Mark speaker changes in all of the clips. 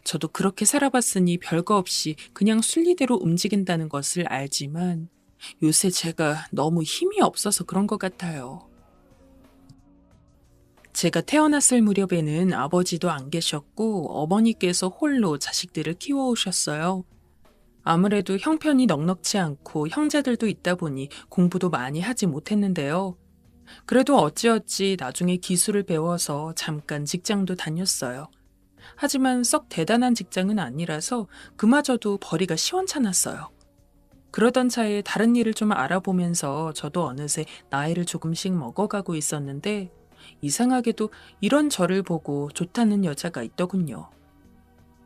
Speaker 1: 저도 그렇게 살아봤으니 별거 없이 그냥 순리대로 움직인다는 것을 알지만 요새 제가 너무 힘이 없어서 그런 것 같아요. 제가 태어났을 무렵에는 아버지도 안 계셨고 어머니께서 홀로 자식들을 키워오셨어요. 아무래도 형편이 넉넉지 않고 형제들도 있다 보니 공부도 많이 하지 못했는데요. 그래도 어찌어찌 나중에 기술을 배워서 잠깐 직장도 다녔어요. 하지만 썩 대단한 직장은 아니라서 그마저도 벌이가 시원찮았어요. 그러던 차에 다른 일을 좀 알아보면서 저도 어느새 나이를 조금씩 먹어가고 있었는데 이상하게도 이런 저를 보고 좋다는 여자가 있더군요.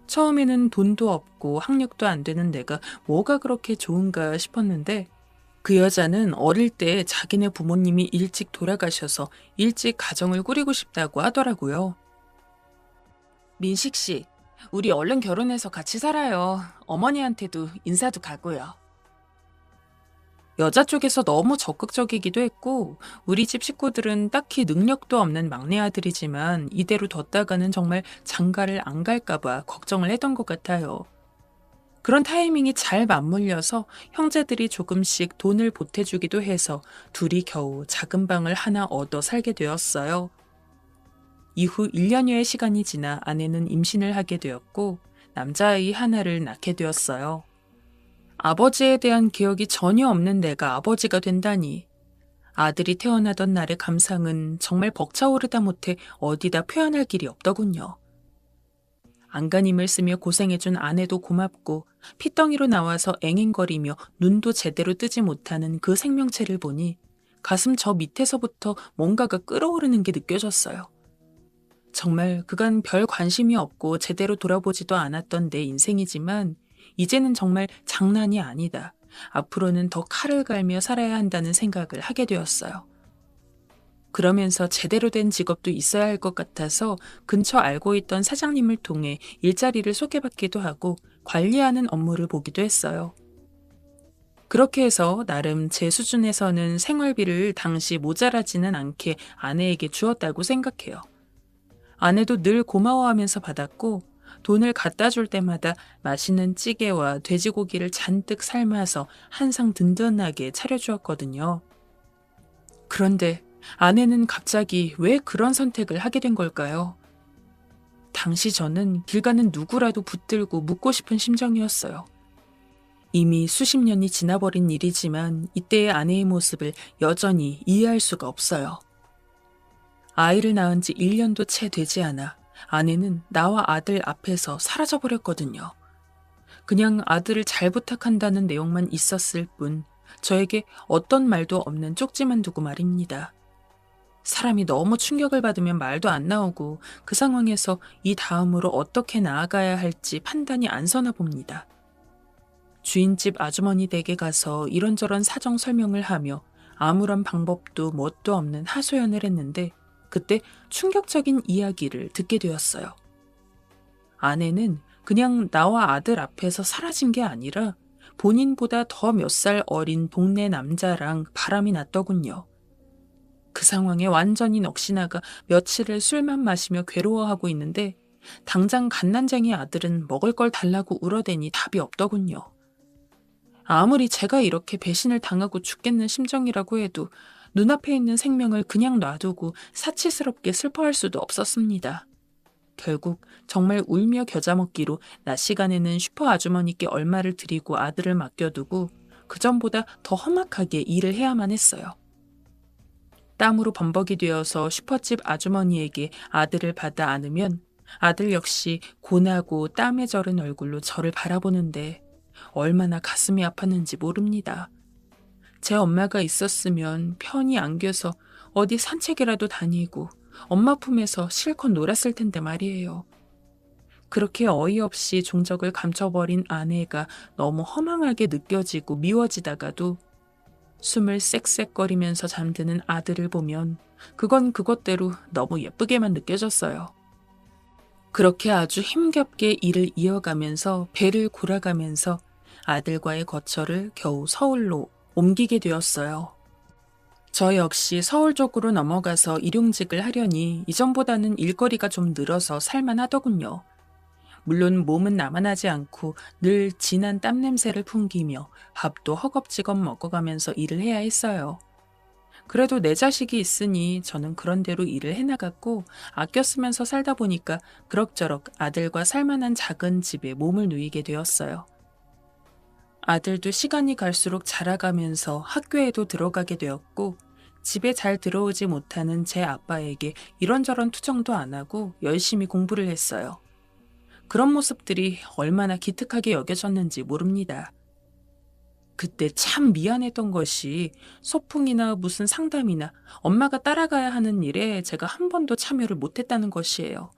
Speaker 1: 처음에는 돈도 없고 학력도 안 되는 내가 뭐가 그렇게 좋은가 싶었는데 그 여자는 어릴 때 자기네 부모님이 일찍 돌아가셔서 일찍 가정을 꾸리고 싶다고 하더라고요. 민식 씨, 우리 얼른 결혼해서 같이 살아요. 어머니한테도 인사도 가고요. 여자 쪽에서 너무 적극적이기도 했고 우리 집 식구들은 딱히 능력도 없는 막내 아들이지만 이대로 뒀다가는 정말 장가를 안 갈까 봐 걱정을 했던 것 같아요. 그런 타이밍이 잘 맞물려서 형제들이 조금씩 돈을 보태주기도 해서 둘이 겨우 작은 방을 하나 얻어 살게 되었어요. 이후 1년여의 시간이 지나 아내는 임신을 하게 되었고 남자아이 하나를 낳게 되었어요. 아버지에 대한 기억이 전혀 없는 내가 아버지가 된다니. 아들이 태어나던 날의 감상은 정말 벅차오르다 못해 어디다 표현할 길이 없더군요. 안간힘을 쓰며 고생해준 아내도 고맙고 핏덩이로 나와서 앵앵거리며 눈도 제대로 뜨지 못하는 그 생명체를 보니 가슴 저 밑에서부터 뭔가가 끓어오르는 게 느껴졌어요. 정말 그간 별 관심이 없고 제대로 돌아보지도 않았던 내 인생이지만 이제는 정말 장난이 아니다. 앞으로는 더 칼을 갈며 살아야 한다는 생각을 하게 되었어요. 그러면서 제대로 된 직업도 있어야 할 것 같아서 근처 알고 있던 사장님을 통해 일자리를 소개받기도 하고 관리하는 업무를 보기도 했어요. 그렇게 해서 나름 제 수준에서는 생활비를 당시 모자라지는 않게 아내에게 주었다고 생각해요. 아내도 늘 고마워하면서 받았고 돈을 갖다 줄 때마다 맛있는 찌개와 돼지고기를 잔뜩 삶아서 한상 든든하게 차려주었거든요. 그런데 아내는 갑자기 왜 그런 선택을 하게 된 걸까요? 당시 저는 길 가는 누구라도 붙들고 묻고 싶은 심정이었어요. 이미 수십 년이 지나버린 일이지만 이때의 아내의 모습을 여전히 이해할 수가 없어요. 아이를 낳은 지 1년도 채 되지 않아 아내는 나와 아들 앞에서 사라져버렸거든요. 그냥 아들을 잘 부탁한다는 내용만 있었을 뿐 저에게 어떤 말도 없는 쪽지만 두고 말입니다. 사람이 너무 충격을 받으면 말도 안 나오고 그 상황에서 이 다음으로 어떻게 나아가야 할지 판단이 안 서나 봅니다. 주인집 아주머니 댁에 가서 이런저런 사정 설명을 하며 아무런 방법도 뭣도 없는 하소연을 했는데 그때 충격적인 이야기를 듣게 되었어요. 아내는 그냥 나와 아들 앞에서 사라진 게 아니라 본인보다 더 몇 살 어린 동네 남자랑 바람이 났더군요. 그 상황에 완전히 넋이 나가 며칠을 술만 마시며 괴로워하고 있는데 당장 갓난쟁이 아들은 먹을 걸 달라고 울어대니 답이 없더군요. 아무리 제가 이렇게 배신을 당하고 죽겠는 심정이라고 해도 눈앞에 있는 생명을 그냥 놔두고 사치스럽게 슬퍼할 수도 없었습니다. 결국 정말 울며 겨자 먹기로 낮 시간에는 슈퍼 아주머니께 얼마를 드리고 아들을 맡겨두고 그전보다 더 험악하게 일을 해야만 했어요. 땀으로 범벅이 되어서 슈퍼집 아주머니에게 아들을 받아 안으면 아들 역시 고나고 땀에 절은 얼굴로 저를 바라보는데 얼마나 가슴이 아팠는지 모릅니다. 제 엄마가 있었으면 편히 안겨서 어디 산책이라도 다니고 엄마 품에서 실컷 놀았을 텐데 말이에요. 그렇게 어이없이 종적을 감춰버린 아내가 너무 허망하게 느껴지고 미워지다가도 숨을 쌕쌕거리면서 잠드는 아들을 보면 그건 그것대로 너무 예쁘게만 느껴졌어요. 그렇게 아주 힘겹게 일을 이어가면서 배를 골아가면서 아들과의 거처를 겨우 서울로 옮기게 되었어요. 저 역시 서울 쪽으로 넘어가서 일용직을 하려니 이전보다는 일거리가 좀 늘어서 살만하더군요. 물론 몸은 나만하지 않고 늘 진한 땀 냄새를 풍기며 밥도 허겁지겁 먹어가면서 일을 해야 했어요. 그래도 내 자식이 있으니 저는 그런대로 일을 해나갔고 아껴 쓰면서 살다 보니까 그럭저럭 아들과 살만한 작은 집에 몸을 누이게 되었어요. 아들도 시간이 갈수록 자라가면서 학교에도 들어가게 되었고 집에 잘 들어오지 못하는 제 아빠에게 이런저런 투정도 안 하고 열심히 공부를 했어요. 그런 모습들이 얼마나 기특하게 여겨졌는지 모릅니다. 그때 참 미안했던 것이 소풍이나 무슨 상담이나 엄마가 따라가야 하는 일에 제가 한 번도 참여를 못했다는 것이에요.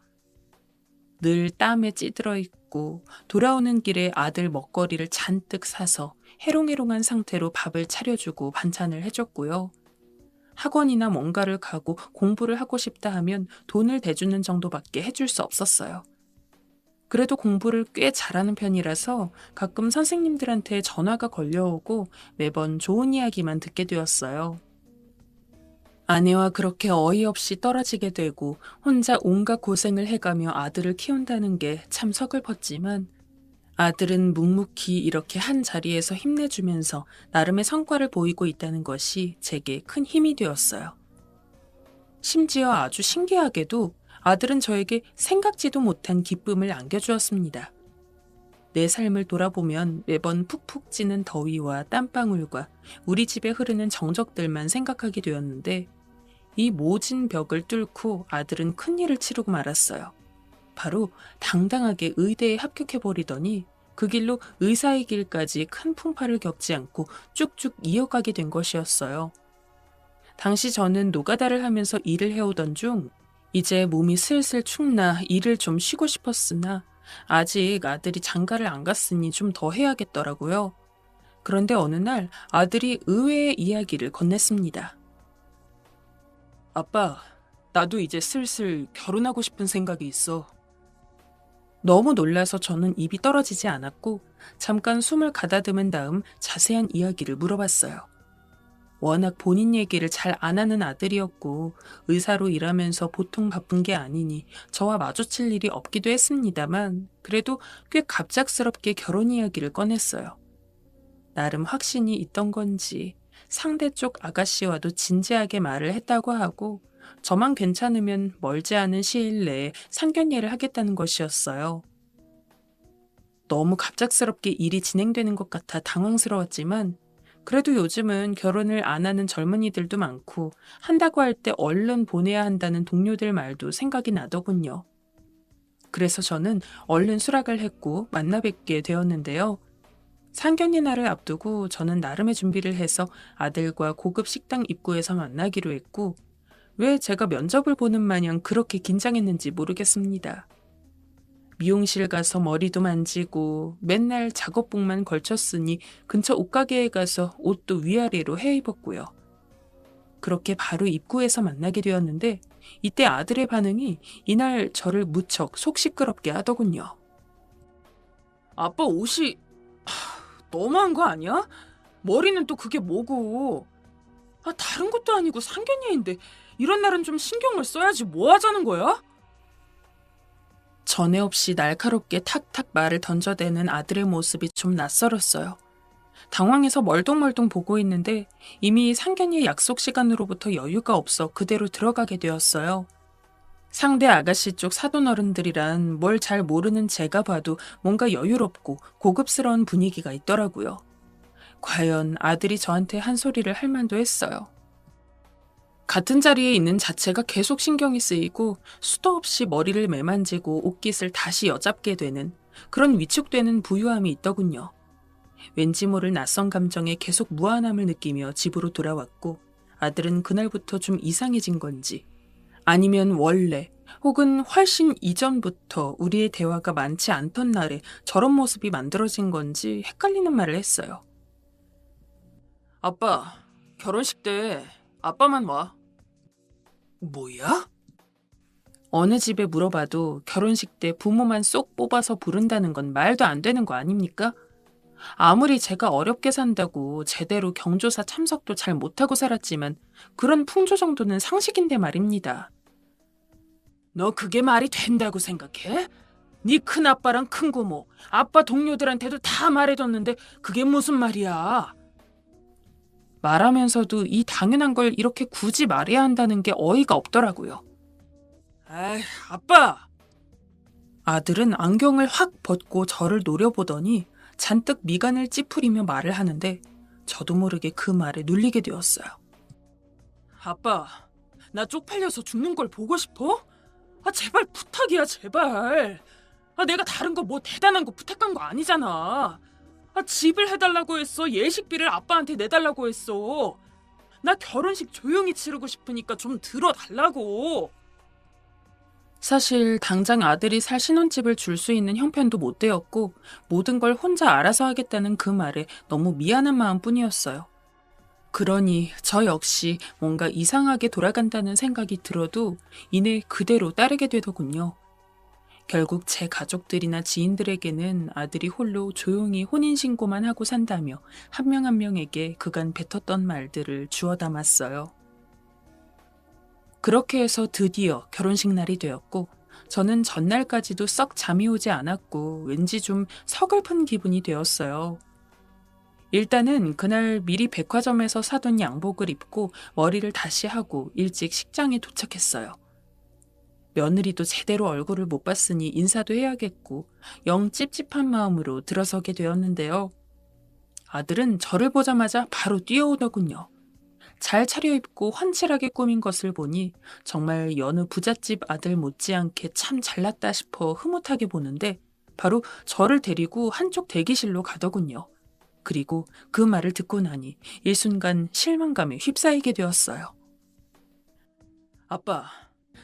Speaker 1: 늘 땀에 찌들어 있고 돌아오는 길에 아들 먹거리를 잔뜩 사서 해롱해롱한 상태로 밥을 차려주고 반찬을 해줬고요. 학원이나 뭔가를 가고 공부를 하고 싶다 하면 돈을 대주는 정도밖에 해줄 수 없었어요. 그래도 공부를 꽤 잘하는 편이라서 가끔 선생님들한테 전화가 걸려오고 매번 좋은 이야기만 듣게 되었어요. 아내와 그렇게 어이없이 떨어지게 되고 혼자 온갖 고생을 해가며 아들을 키운다는 게 참 서글펐지만 아들은 묵묵히 이렇게 한 자리에서 힘내주면서 나름의 성과를 보이고 있다는 것이 제게 큰 힘이 되었어요. 심지어 아주 신기하게도 아들은 저에게 생각지도 못한 기쁨을 안겨주었습니다. 내 삶을 돌아보면 매번 푹푹 찌는 더위와 땀방울과 우리 집에 흐르는 정적들만 생각하게 되었는데 이 모진 벽을 뚫고 아들은 큰일을 치르고 말았어요. 바로 당당하게 의대에 합격해버리더니 그 길로 의사의 길까지 큰 풍파를 겪지 않고 쭉쭉 이어가게 된 것이었어요. 당시 저는 노가다를 하면서 일을 해오던 중 이제 몸이 슬슬 축나 일을 좀 쉬고 싶었으나 아직 아들이 장가를 안 갔으니 좀 더 해야겠더라고요. 그런데 어느 날 아들이 의외의 이야기를 건넸습니다. 아빠, 나도 이제 슬슬 결혼하고 싶은 생각이 있어. 너무 놀라서 저는 입이 떨어지지 않았고 잠깐 숨을 가다듬은 다음 자세한 이야기를 물어봤어요. 워낙 본인 얘기를 잘 안 하는 아들이었고 의사로 일하면서 보통 바쁜 게 아니니 저와 마주칠 일이 없기도 했습니다만 그래도 꽤 갑작스럽게 결혼 이야기를 꺼냈어요. 나름 확신이 있던 건지 상대 쪽 아가씨와도 진지하게 말을 했다고 하고 저만 괜찮으면 멀지 않은 시일 내에 상견례를 하겠다는 것이었어요. 너무 갑작스럽게 일이 진행되는 것 같아 당황스러웠지만 그래도 요즘은 결혼을 안 하는 젊은이들도 많고 한다고 할 때 얼른 보내야 한다는 동료들 말도 생각이 나더군요. 그래서 저는 얼른 수락을 했고 만나 뵙게 되었는데요. 상견례 날을 앞두고 저는 나름의 준비를 해서 아들과 고급 식당 입구에서 만나기로 했고 왜 제가 면접을 보는 마냥 그렇게 긴장했는지 모르겠습니다. 미용실 가서 머리도 만지고 맨날 작업복만 걸쳤으니 근처 옷가게에 가서 옷도 위아래로 해 입었고요. 그렇게 바로 입구에서 만나게 되었는데 이때 아들의 반응이 이날 저를 무척 속 시끄럽게 하더군요. 아빠 옷이 너무한 거 아니야? 머리는 또 그게 뭐고. 다른 것도 아니고 상견례인데 이런 날은 좀 신경을 써야지 뭐 하자는 거야? 전에 없이 날카롭게 탁탁 말을 던져대는 아들의 모습이 좀 낯설었어요. 당황해서 멀뚱멀뚱 보고 있는데 이미 상견례 약속 시간으로부터 여유가 없어 그대로 들어가게 되었어요. 상대 아가씨 쪽 사돈어른들이란 뭘 잘 모르는 제가 봐도 뭔가 여유롭고 고급스러운 분위기가 있더라고요. 과연 아들이 저한테 한 소리를 할 만도 했어요. 같은 자리에 있는 자체가 계속 신경이 쓰이고 수도 없이 머리를 매만지고 옷깃을 다시 여잡게 되는 그런 위축되는 부유함이 있더군요. 왠지 모를 낯선 감정에 계속 무안함을 느끼며 집으로 돌아왔고 아들은 그날부터 좀 이상해진 건지 아니면 원래 혹은 훨씬 이전부터 우리의 대화가 많지 않던 날에 저런 모습이 만들어진 건지 헷갈리는 말을 했어요. 아빠, 결혼식 때 아빠만 와. 뭐야? 어느 집에 물어봐도 결혼식 때 부모만 쏙 뽑아서 부른다는 건 말도 안 되는 거 아닙니까? 아무리 제가 어렵게 산다고 제대로 경조사 참석도 잘 못하고 살았지만 그런 풍조 정도는 상식인데 말입니다. 너 그게 말이 된다고 생각해? 네 큰아빠랑 큰고모, 아빠 동료들한테도 다 말해줬는데 그게 무슨 말이야? 말하면서도 이 당연한 걸 이렇게 굳이 말해야 한다는 게 어이가 없더라고요. 에이, 아빠! 아들은 안경을 확 벗고 저를 노려보더니 잔뜩 미간을 찌푸리며 말을 하는데 저도 모르게 그 말에 눌리게 되었어요. 아빠, 나 쪽팔려서 죽는 걸 보고 싶어? 제발 부탁이야, 제발. 내가 다른 거 뭐 대단한 거 부탁한 거 아니잖아. 집을 해달라고 했어. 예식비를 아빠한테 내달라고 했어. 나 결혼식 조용히 치르고 싶으니까 좀 들어달라고. 사실 당장 아들이 살 신혼집을 줄 수 있는 형편도 못 되었고 모든 걸 혼자 알아서 하겠다는 그 말에 너무 미안한 마음뿐이었어요. 그러니 저 역시 뭔가 이상하게 돌아간다는 생각이 들어도 이내 그대로 따르게 되더군요. 결국 제 가족들이나 지인들에게는 아들이 홀로 조용히 혼인신고만 하고 산다며 한 명 한 명에게 그간 뱉었던 말들을 주워 담았어요. 그렇게 해서 드디어 결혼식 날이 되었고 저는 전날까지도 썩 잠이 오지 않았고 왠지 좀 서글픈 기분이 되었어요. 일단은 그날 미리 백화점에서 사둔 양복을 입고 머리를 다시 하고 일찍 식장에 도착했어요. 며느리도 제대로 얼굴을 못 봤으니 인사도 해야겠고 영 찝찝한 마음으로 들어서게 되었는데요. 아들은 저를 보자마자 바로 뛰어오더군요. 잘 차려입고 훤칠하게 꾸민 것을 보니 정말 여느 부잣집 아들 못지않게 참 잘났다 싶어 흐뭇하게 보는데 바로 저를 데리고 한쪽 대기실로 가더군요. 그리고 그 말을 듣고 나니 일순간 실망감에 휩싸이게 되었어요. 아빠,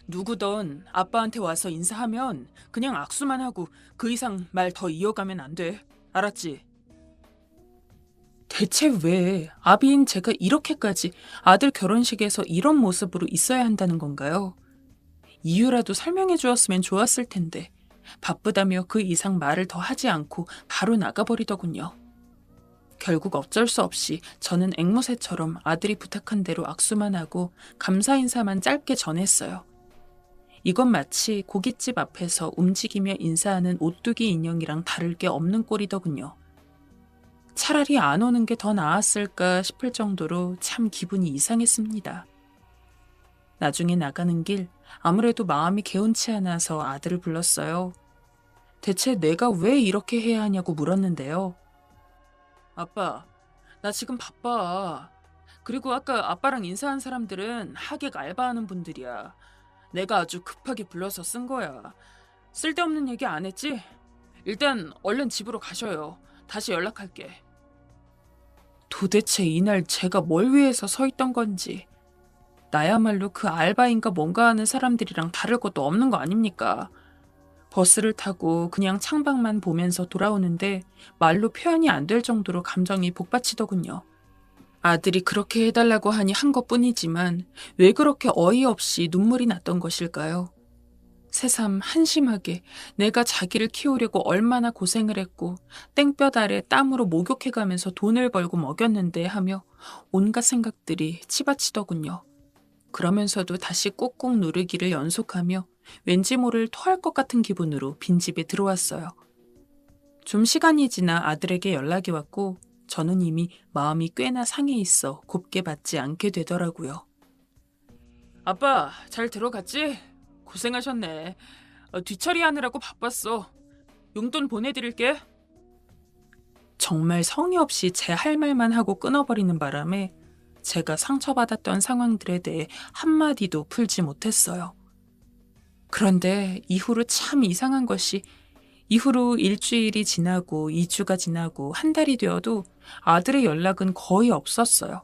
Speaker 1: 누구든 아빠한테 와서 인사하면 그냥 악수만 하고 그 이상 말 더 이어가면 안 돼. 알았지? 대체 왜 아비인 제가 이렇게까지 아들 결혼식에서 이런 모습으로 있어야 한다는 건가요? 이유라도 설명해 주었으면 좋았을 텐데 바쁘다며 그 이상 말을 더 하지 않고 바로 나가버리더군요. 결국 어쩔 수 없이 저는 앵무새처럼 아들이 부탁한 대로 악수만 하고 감사 인사만 짧게 전했어요. 이건 마치 고깃집 앞에서 움직이며 인사하는 오뚜기 인형이랑 다를 게 없는 꼴이더군요. 차라리 안 오는 게 더 나았을까 싶을 정도로 참 기분이 이상했습니다. 나중에 나가는 길 아무래도 마음이 개운치 않아서 아들을 불렀어요. 대체 내가 왜 이렇게 해야 하냐고 물었는데요. 아빠, 나 지금 바빠. 그리고 아까 아빠랑 인사한 사람들은 하객 알바하는 분들이야. 내가 아주 급하게 불러서 쓴 거야. 쓸데없는 얘기 안 했지? 일단 얼른 집으로 가셔요. 다시 연락할게. 도대체 이날 제가 뭘 위해서 서 있던 건지. 나야말로 그 알바인가 뭔가 하는 사람들이랑 다를 것도 없는 거 아닙니까? 버스를 타고 그냥 창밖만 보면서 돌아오는데 말로 표현이 안 될 정도로 감정이 복받치더군요. 아들이 그렇게 해달라고 하니 한 것뿐이지만 왜 그렇게 어이없이 눈물이 났던 것일까요? 새삼 한심하게 내가 자기를 키우려고 얼마나 고생을 했고 땡볕 아래 땀으로 목욕해가면서 돈을 벌고 먹였는데 하며 온갖 생각들이 치받치더군요. 그러면서도 다시 꾹꾹 누르기를 연속하며 왠지 모를 토할 것 같은 기분으로 빈집에 들어왔어요. 좀 시간이 지나 아들에게 연락이 왔고 저는 이미 마음이 꽤나 상해 있어 곱게 받지 않게 되더라고요. 아빠, 잘 들어갔지? 고생하셨네. 뒤처리하느라고 바빴어. 용돈 보내드릴게. 정말 성의 없이 제 할 말만 하고 끊어버리는 바람에 제가 상처받았던 상황들에 대해 한마디도 풀지 못했어요. 그런데 이후로 참 이상한 것이 이후로 일주일이 지나고 2주가 지나고 한 달이 되어도 아들의 연락은 거의 없었어요.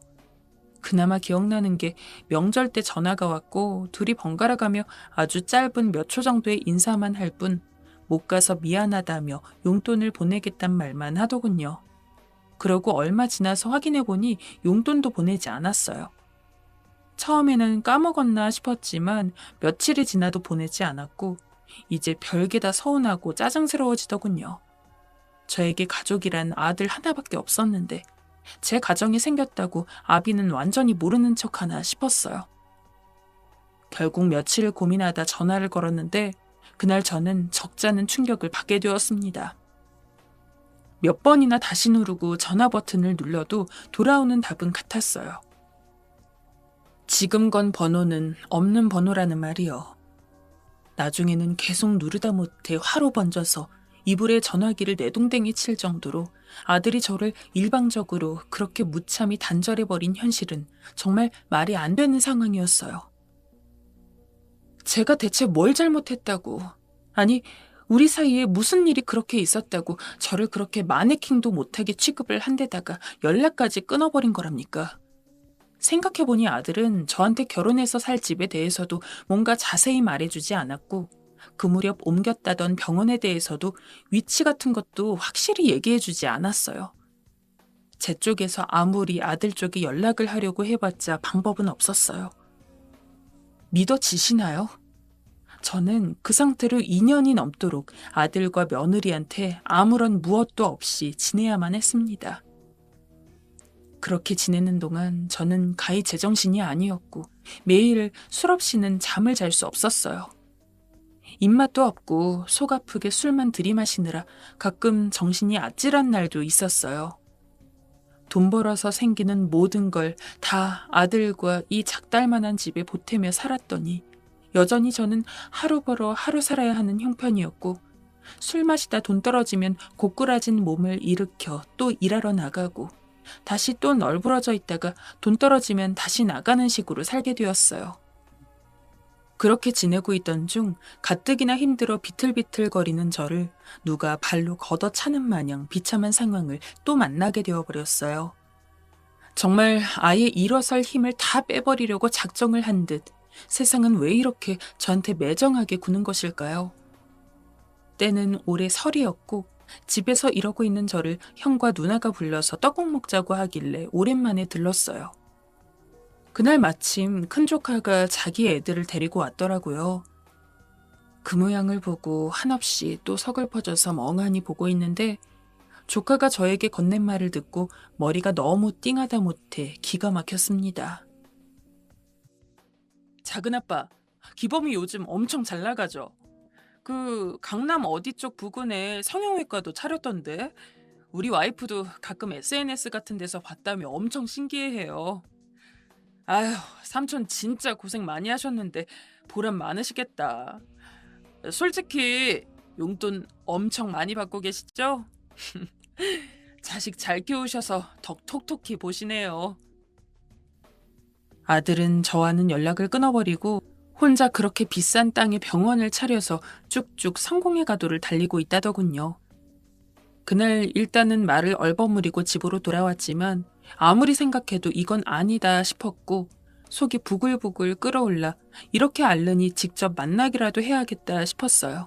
Speaker 1: 그나마 기억나는 게 명절 때 전화가 왔고 둘이 번갈아 가며 아주 짧은 몇 초 정도의 인사만 할 뿐 못 가서 미안하다며 용돈을 보내겠단 말만 하더군요. 그러고 얼마 지나서 확인해보니 용돈도 보내지 않았어요. 처음에는 까먹었나 싶었지만 며칠이 지나도 보내지 않았고 이제 별게 다 서운하고 짜증스러워지더군요. 저에게 가족이란 아들 하나밖에 없었는데 제 가정이 생겼다고 아비는 완전히 모르는 척하나 싶었어요. 결국 며칠을 고민하다 전화를 걸었는데 그날 저는 적잖은 충격을 받게 되었습니다. 몇 번이나 다시 누르고 전화 버튼을 눌러도 돌아오는 답은 같았어요. 지금 건 번호는 없는 번호라는 말이요. 나중에는 계속 누르다 못해 화로 번져서 이불에 전화기를 내동댕이 칠 정도로 아들이 저를 일방적으로 그렇게 무참히 단절해버린 현실은 정말 말이 안 되는 상황이었어요. 제가 대체 뭘 잘못했다고, 아니 우리 사이에 무슨 일이 그렇게 있었다고 저를 그렇게 마네킹도 못하게 취급을 한 데다가 연락까지 끊어버린 거랍니까? 생각해보니 아들은 저한테 결혼해서 살 집에 대해서도 뭔가 자세히 말해주지 않았고 그 무렵 옮겼다던 병원에 대해서도 위치 같은 것도 확실히 얘기해주지 않았어요. 제 쪽에서 아무리 아들 쪽에 연락을 하려고 해봤자 방법은 없었어요. 믿어지시나요? 저는 그 상태로 2년이 넘도록 아들과 며느리한테 아무런 무엇도 없이 지내야만 했습니다. 그렇게 지내는 동안 저는 가히 제정신이 아니었고 매일 술 없이는 잠을 잘 수 없었어요. 입맛도 없고 속 아프게 술만 들이마시느라 가끔 정신이 아찔한 날도 있었어요. 돈 벌어서 생기는 모든 걸 다 아들과 이 작달만한 집에 보태며 살았더니 여전히 저는 하루 벌어 하루 살아야 하는 형편이었고 술 마시다 돈 떨어지면 고꾸라진 몸을 일으켜 또 일하러 나가고 다시 또 널브러져 있다가 돈 떨어지면 다시 나가는 식으로 살게 되었어요. 그렇게 지내고 있던 중 가뜩이나 힘들어 비틀비틀거리는 저를 누가 발로 걷어차는 마냥 비참한 상황을 또 만나게 되어버렸어요. 정말 아예 일어설 힘을 다 빼버리려고 작정을 한 듯 세상은 왜 이렇게 저한테 매정하게 구는 것일까요? 때는 올해 설이었고 집에서 이러고 있는 저를 형과 누나가 불러서 떡국 먹자고 하길래 오랜만에 들렀어요. 그날 마침 큰 조카가 자기 애들을 데리고 왔더라고요. 그 모양을 보고 한없이 또 서글퍼져서 멍하니 보고 있는데 조카가 저에게 건넨 말을 듣고 머리가 너무 띵하다 못해 기가 막혔습니다. 작은아빠, 기범이 요즘 엄청 잘 나가죠? 그 강남 어디 쪽 부근에 성형외과도 차렸던데 우리 와이프도 가끔 SNS 같은 데서 봤다며 엄청 신기해해요. 아휴, 삼촌 진짜 고생 많이 하셨는데 보람 많으시겠다. 솔직히 용돈 엄청 많이 받고 계시죠? 자식 잘 키우셔서 덕 톡톡히 보시네요. 아들은 저와는 연락을 끊어버리고 혼자 그렇게 비싼 땅에 병원을 차려서 쭉쭉 성공의 가도를 달리고 있다더군요. 그날 일단은 말을 얼버무리고 집으로 돌아왔지만 아무리 생각해도 이건 아니다 싶었고 속이 부글부글 끓어올라 이렇게 앓으니 직접 만나기라도 해야겠다 싶었어요.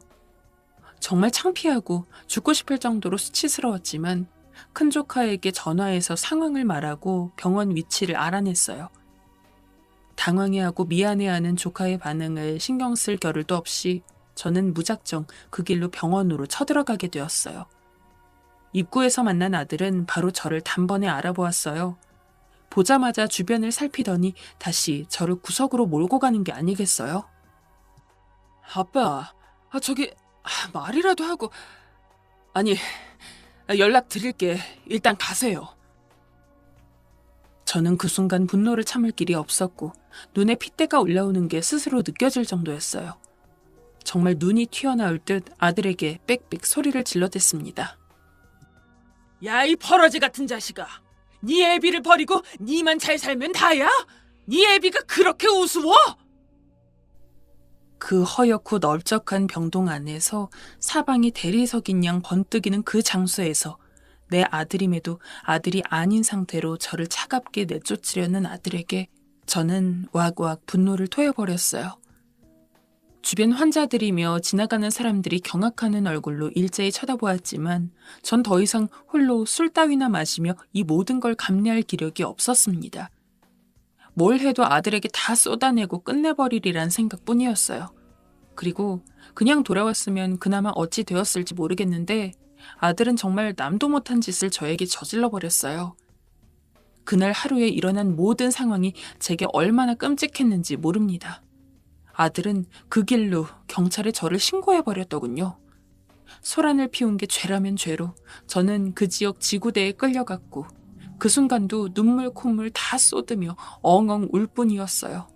Speaker 1: 정말 창피하고 죽고 싶을 정도로 수치스러웠지만 큰 조카에게 전화해서 상황을 말하고 병원 위치를 알아냈어요. 당황해하고 미안해하는 조카의 반응을 신경 쓸 겨를도 없이 저는 무작정 그 길로 병원으로 쳐들어가게 되었어요. 입구에서 만난 아들은 바로 저를 단번에 알아보았어요. 보자마자 주변을 살피더니 다시 저를 구석으로 몰고 가는 게 아니겠어요? 아빠, 저기 말이라도 하고... 아니, 연락 드릴게. 일단 가세요. 저는 그 순간 분노를 참을 길이 없었고 눈에 핏대가 올라오는 게 스스로 느껴질 정도였어요. 정말 눈이 튀어나올 듯 아들에게 빽빽 소리를 질러댔습니다. 야, 이 버러지 같은 자식아! 네 애비를 버리고 네만 잘 살면 다야? 네 애비가 그렇게 우스워? 그 허옇고 넓적한 병동 안에서 사방이 대리석인 양 번뜩이는 그 장소에서 내 아들임에도 아들이 아닌 상태로 저를 차갑게 내쫓으려는 아들에게 저는 왁왁 분노를 토해버렸어요. 주변 환자들이며 지나가는 사람들이 경악하는 얼굴로 일제히 쳐다보았지만 전 더 이상 홀로 술 따위나 마시며 이 모든 걸 감내할 기력이 없었습니다. 뭘 해도 아들에게 다 쏟아내고 끝내버리리란 생각뿐이었어요. 그리고 그냥 돌아왔으면 그나마 어찌 되었을지 모르겠는데 아들은 정말 남도 못한 짓을 저에게 저질러버렸어요. 그날 하루에 일어난 모든 상황이 제게 얼마나 끔찍했는지 모릅니다. 아들은 그 길로 경찰에 저를 신고해버렸더군요. 소란을 피운 게 죄라면 죄로 저는 그 지역 지구대에 끌려갔고 그 순간도 눈물 콧물 다 쏟으며 엉엉 울 뿐이었어요.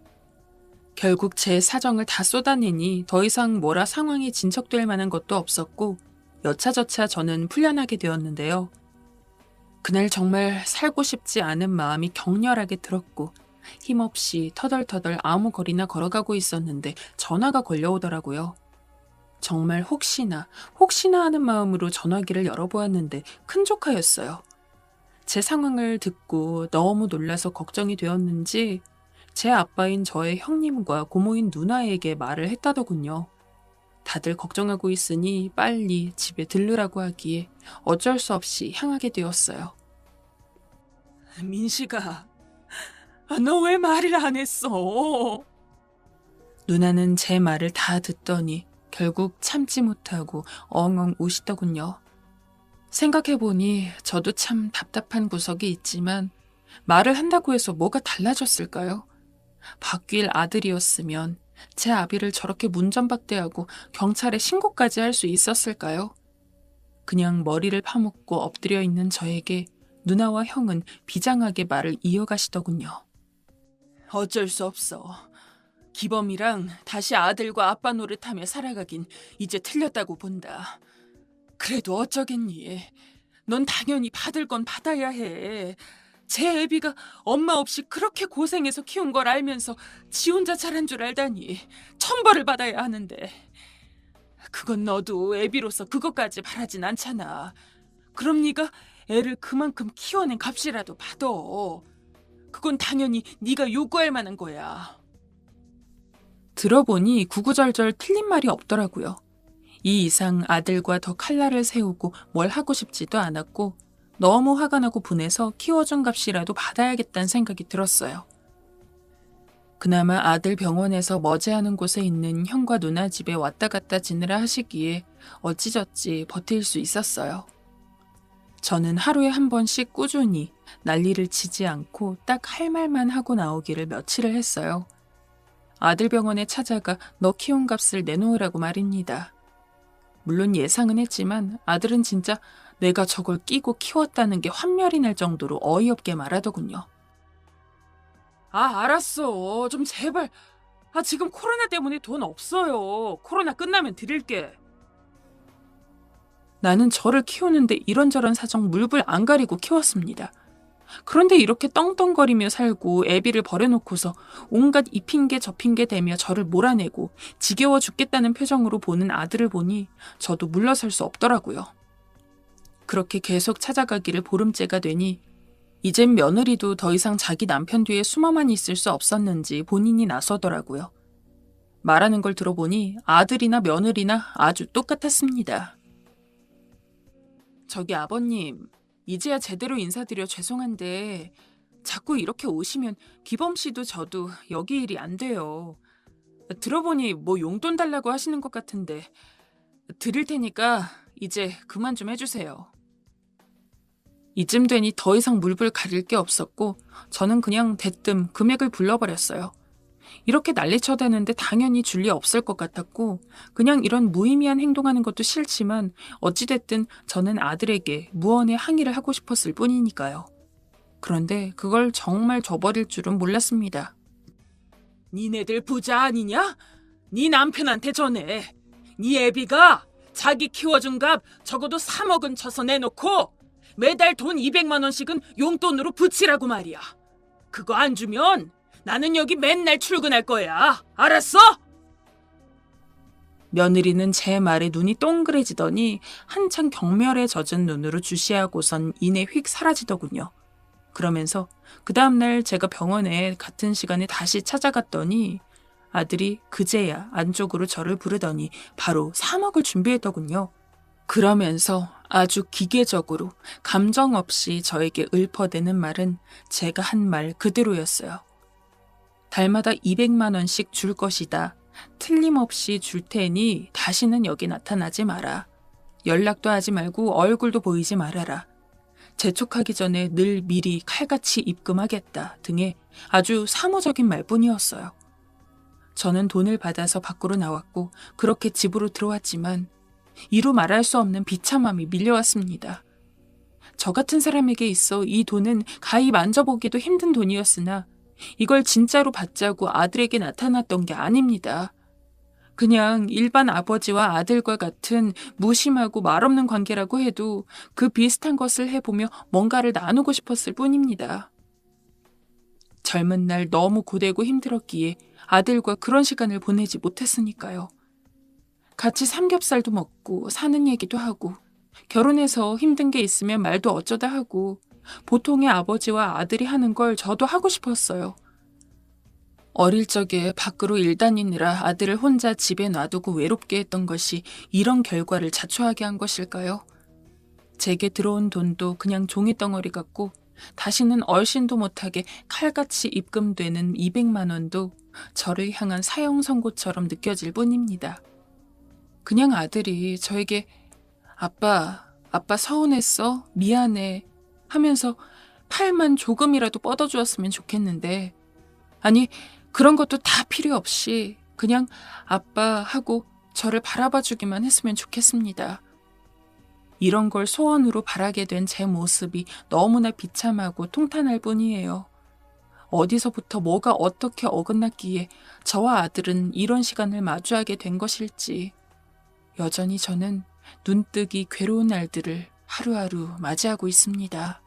Speaker 1: 결국 제 사정을 다 쏟아내니 더 이상 뭐라 상황이 진척될 만한 것도 없었고 여차저차 저는 풀려나게 되었는데요. 그날 정말 살고 싶지 않은 마음이 격렬하게 들었고 힘없이 터덜터덜 아무 거리나 걸어가고 있었는데 전화가 걸려오더라고요. 정말 혹시나 하는 마음으로 전화기를 열어보았는데 큰 조카였어요. 제 상황을 듣고 너무 놀라서 걱정이 되었는지 제 아빠인 저의 형님과 고모인 누나에게 말을 했다더군요. 다들 걱정하고 있으니 빨리 집에 들르라고 하기에 어쩔 수 없이 향하게 되었어요. 민식아, 너 왜 말을 안 했어? 누나는 제 말을 다 듣더니 결국 참지 못하고 엉엉 우시더군요. 생각해보니 저도 참 답답한 구석이 있지만 말을 한다고 해서 뭐가 달라졌을까요? 바뀔 아들이었으면 제 아비를 저렇게 문전박대하고 경찰에 신고까지 할 수 있었을까요? 그냥 머리를 파묻고 엎드려 있는 저에게 누나와 형은 비장하게 말을 이어가시더군요. 어쩔 수 없어. 기범이랑 다시 아들과 아빠 노릇하며 살아가긴 이제 틀렸다고 본다. 그래도 어쩌겠니? 넌 당연히 받을 건 받아야 해. 제 애비가 엄마 없이 그렇게 고생해서 키운 걸 알면서 지 혼자 자란 줄 알다니 천벌을 받아야 하는데. 그건 너도 애비로서 그것까지 바라진 않잖아. 그럼 네가 애를 그만큼 키워낸 값이라도 받아. 그건 당연히 네가 요구할 만한 거야. 들어보니 구구절절 틀린 말이 없더라고요. 이 이상 아들과 더 칼날을 세우고 뭘 하고 싶지도 않았고 너무 화가 나고 분해서 키워준 값이라도 받아야겠다는 생각이 들었어요. 그나마 아들 병원에서 머지않은 곳에 있는 형과 누나 집에 왔다 갔다 지내라 하시기에 어찌저찌 버틸 수 있었어요. 저는 하루에 한 번씩 꾸준히 난리를 치지 않고 딱 할 말만 하고 나오기를 며칠을 했어요. 아들 병원에 찾아가 너 키운 값을 내놓으라고 말입니다. 물론 예상은 했지만 아들은 진짜 내가 저걸 끼고 키웠다는 게 환멸이 날 정도로 어이없게 말하더군요. 알았어. 좀 제발. 지금 코로나 때문에 돈 없어요. 코로나 끝나면 드릴게. 나는 저를 키우는데 이런저런 사정 물불 안 가리고 키웠습니다. 그런데 이렇게 떵떵거리며 살고 애비를 버려놓고서 온갖 이 핑계 저 핑계 대며 저를 몰아내고 지겨워 죽겠다는 표정으로 보는 아들을 보니 저도 물러설 수 없더라고요. 그렇게 계속 찾아가기를 보름째가 되니 이젠 며느리도 더 이상 자기 남편 뒤에 숨어만 있을 수 없었는지 본인이 나서더라고요. 말하는 걸 들어보니 아들이나 며느리나 아주 똑같았습니다. 저기 아버님, 이제야 제대로 인사드려 죄송한데 자꾸 이렇게 오시면 기범 씨도 저도 여기 일이 안 돼요. 들어보니 뭐 용돈 달라고 하시는 것 같은데 드릴 테니까 이제 그만 좀 해주세요. 이쯤 되니 더 이상 물불 가릴 게 없었고 저는 그냥 대뜸 금액을 불러버렸어요. 이렇게 난리쳐대는데 당연히 줄 리 없을 것 같았고 그냥 이런 무의미한 행동하는 것도 싫지만 어찌됐든 저는 아들에게 무언의 항의를 하고 싶었을 뿐이니까요. 그런데 그걸 정말 줘버릴 줄은 몰랐습니다. 니네들 부자 아니냐? 네 남편한테 전해. 네 애비가 자기 키워준 값 적어도 3억은 쳐서 내놓고 매달 돈 200만 원씩은 용돈으로 붙이라고 말이야. 그거 안 주면 나는 여기 맨날 출근할 거야. 알았어? 며느리는 제 말에 눈이 동그래지더니 한창 경멸에 젖은 눈으로 주시하고선 이내 휙 사라지더군요. 그러면서 그 다음날 제가 병원에 같은 시간에 다시 찾아갔더니 아들이 그제야 안쪽으로 저를 부르더니 바로 3억을 준비했더군요. 그러면서 아주 기계적으로 감정 없이 저에게 읊어대는 말은 제가 한 말 그대로였어요. 달마다 200만 원씩 줄 것이다. 틀림없이 줄 테니 다시는 여기 나타나지 마라. 연락도 하지 말고 얼굴도 보이지 말아라. 재촉하기 전에 늘 미리 칼같이 입금하겠다 등의 아주 사무적인 말뿐이었어요. 저는 돈을 받아서 밖으로 나왔고 그렇게 집으로 들어왔지만 이루 말할 수 없는 비참함이 밀려왔습니다. 저 같은 사람에게 있어 이 돈은 가히 만져보기도 힘든 돈이었으나 이걸 진짜로 받자고 아들에게 나타났던 게 아닙니다. 그냥 일반 아버지와 아들과 같은 무심하고 말없는 관계라고 해도 그 비슷한 것을 해보며 뭔가를 나누고 싶었을 뿐입니다. 젊은 날 너무 고되고 힘들었기에 아들과 그런 시간을 보내지 못했으니까요. 같이 삼겹살도 먹고 사는 얘기도 하고 결혼해서 힘든 게 있으면 말도 어쩌다 하고 보통의 아버지와 아들이 하는 걸 저도 하고 싶었어요. 어릴 적에 밖으로 일 다니느라 아들을 혼자 집에 놔두고 외롭게 했던 것이 이런 결과를 자초하게 한 것일까요? 제게 들어온 돈도 그냥 종이덩어리 같고 다시는 얼씬도 못하게 칼같이 입금되는 200만 원도 저를 향한 사형 선고처럼 느껴질 뿐입니다. 그냥 아들이 저에게 아빠 서운했어? 미안해 하면서 팔만 조금이라도 뻗어주었으면 좋겠는데 아니 그런 것도 다 필요 없이 그냥 아빠 하고 저를 바라봐 주기만 했으면 좋겠습니다. 이런 걸 소원으로 바라게 된 제 모습이 너무나 비참하고 통탄할 뿐이에요. 어디서부터 뭐가 어떻게 어긋났기에 저와 아들은 이런 시간을 마주하게 된 것일지 여전히 저는 눈뜨기 괴로운 날들을 하루하루 맞이하고 있습니다.